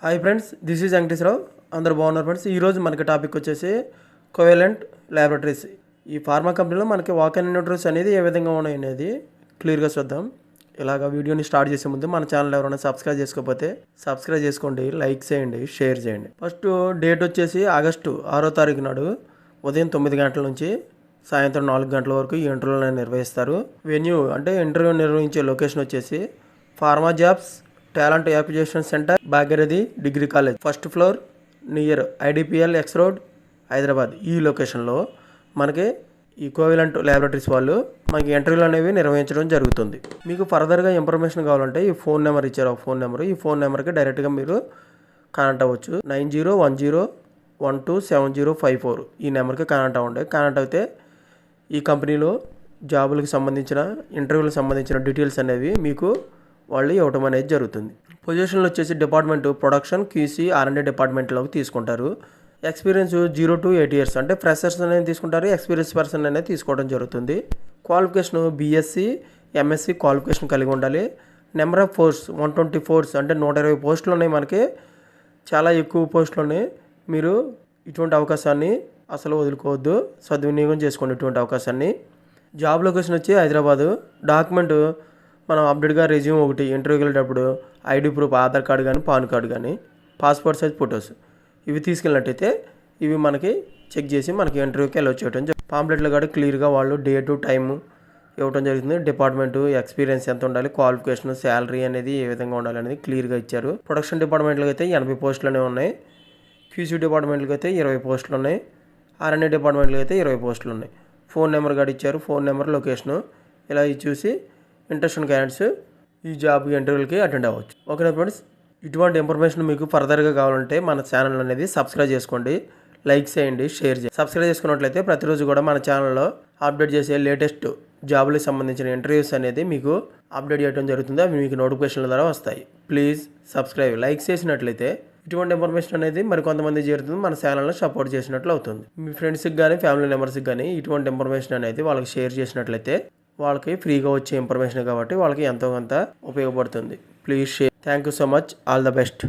Hi friends, this is Venkateswararao. అందరూ బాగున్నారు friends. ఈరోజు మనకి టాపిక్ వచ్చేసి కోవెలెంట్ ల్యాబొరేటరీస్. ఈ ఫార్మా కంపెనీలో మనకి వాక్-ఇన్ ఇంటర్వ్యూస్ అనేది ఏ విధంగా ఉన్నాయి అనేది క్లియర్గా చూద్దాం. ఇలాగ వీడియోని స్టార్ట్ చేసే ముందు మన ఛానల్ ఎవరైనా సబ్స్క్రైబ్ చేసుకోకపోతే సబ్స్క్రైబ్ చేసుకోండి, లైక్ చేయండి, షేర్ చేయండి. ఫస్ట్ డేట్ వచ్చేసి ఆగస్టు 6వ తారీఖు నాడు ఉదయం 9 గంటల నుంచి సాయంత్రం 4 గంటల వరకు ఈ ఇంటర్వ్యూలను నిర్వహిస్తారు. వెన్యూ అంటే ఇంటర్వ్యూ నిర్వహించే లొకేషన్ వచ్చేసి pharma jobs talent acquisition centre, Bhagyarathi degree college, first floor, near IDPL X road, Hyderabad. ఈ లొకేషన్లో మనకి ఈ కోవెలెంట్ ల్యాబొరేటరీస్ వాళ్ళు మనకి ఇంటర్వ్యూలు అనేవి నిర్వహించడం జరుగుతుంది. మీకు ఫర్దర్గా ఇన్ఫర్మేషన్ కావాలంటే ఈ ఫోన్ నెంబర్ ఇచ్చారు, ఒక ఫోన్ నెంబర్. ఈ ఫోన్ నెంబర్కి డైరెక్ట్గా మీరు కాంటాక్ట్ అవ్వచ్చు. 9010127054 ఈ నెంబర్కి కాంటాక్ట్ అవ్వండి. కాంటాక్ట్ అయితే ఈ కంపెనీలో జాబులకు సంబంధించిన ఇంటర్వ్యూలకు సంబంధించిన డీటెయిల్స్ అనేవి మీకు వాళ్ళు ఇవ్వటం అనేది జరుగుతుంది. పొజిషన్లు వచ్చేసి డిపార్ట్మెంట్ ప్రొడక్షన్, క్యూసీ, R&D డిపార్ట్మెంట్లోకి తీసుకుంటారు. ఎక్స్పీరియన్స్ 0 to 8 years అంటే ఫ్రెషర్స్ అనేది తీసుకుంటారు. ఎక్స్పీరియన్స్ పర్సన్ అనేది తీసుకోవడం జరుగుతుంది. క్వాలిఫికేషన్ BSc, MSc క్వాలిఫికేషన్ కలిగి ఉండాలి. నెంబర్ ఆఫ్ పోస్ట్ 124 అంటే 120 పోస్టులు ఉన్నాయి. మనకి చాలా ఎక్కువ పోస్టులు ఉన్నాయి. మీరు ఇటువంటి అవకాశాన్ని అసలు వదులుకోవద్దు, సద్వినియోగం చేసుకోండి ఇటువంటి అవకాశాన్ని. జాబ్ లొకేషన్ వచ్చి హైదరాబాదు. డాక్యుమెంట్ మనం అప్డేట్గా రెజ్యూమ్ ఒకటి, ఇంటర్వ్యూకి వెళ్ళేటప్పుడు ఐడి ప్రూఫ్, ఆధార్ కార్డు కానీ, పాన్ కార్డు కానీ, పాస్పోర్ట్ సైజ్ ఫొటోస్ ఇవి తీసుకెళ్ళినట్టయితే ఇవి మనకి చెక్ చేసి మనకి ఇంటర్వ్యూకి వెళ్ళి వచ్చేయటం. పాంప్లెట్లు కూడా క్లియర్గా వాళ్ళు డేటు టైము ఇవ్వటం జరుగుతుంది. డిపార్ట్మెంటు, ఎక్స్పీరియన్స్ ఎంత ఉండాలి, క్వాలిఫికేషన్, శాలరీ అనేది ఏ విధంగా ఉండాలి అనేది క్లియర్గా ఇచ్చారు. ప్రొడక్షన్ డిపార్ట్మెంట్కి అయితే 80 పోస్టులు ఉన్నాయి. క్యూసీ డిపార్ట్మెంట్కి అయితే 20 పోస్టులు ఉన్నాయి. R&D డిపార్ట్మెంట్కి అయితే 20 పోస్టులు ఉన్నాయి. ఫోన్ నెంబర్ కూడా ఇచ్చారు. ఫోన్ నెంబర్, లొకేషను ఇలా చూసి ఇంట్రెస్ట్ ఉన్న క్యాండిడేట్స్ ఈ జాబ్ ఇంటర్వ్యూలకి అటెండ్ అవ్వచ్చు. ఓకేనా ఫ్రెండ్స్, ఇటువంటి ఇన్ఫర్మేషన్ మీకు ఫర్దర్గా కావాలంటే మన ఛానల్ అనేది సబ్స్క్రైబ్ చేసుకోండి, లైక్ చేయండి, షేర్ చేయండి. సబ్స్క్రైబ్ చేసుకున్నట్లయితే ప్రతిరోజు కూడా మన ఛానల్లో అప్డేట్ చేసే లేటెస్ట్ జాబులకు సంబంధించిన ఇంటర్వ్యూస్ అనేది మీకు అప్డేట్ చేయడం జరుగుతుంది. అవి మీకు నోటిఫికేషన్ల ద్వారా వస్తాయి. ప్లీజ్ సబ్స్క్రైబ్, లైక్ చేసినట్లయితే ఇటువంటి ఇన్ఫర్మేషన్ అనేది మరి కొంతమంది చేరుతుంది, మన ఛానల్ని సపోర్ట్ చేసినట్లు అవుతుంది. మీ ఫ్రెండ్స్కి కానీ, ఫ్యామిలీ మెంబర్స్కి కానీ ఇటువంటి ఇన్ఫర్మేషన్ అనేది వాళ్ళకి షేర్ చేసినట్లయితే వాళ్ళకి ఫ్రీగా వచ్చే ఇన్ఫర్మేషన్ కాబట్టి వాళ్ళకి ఎంతో కొంత ఉపయోగపడుతుంది. Please share. Thank you so much. All the best.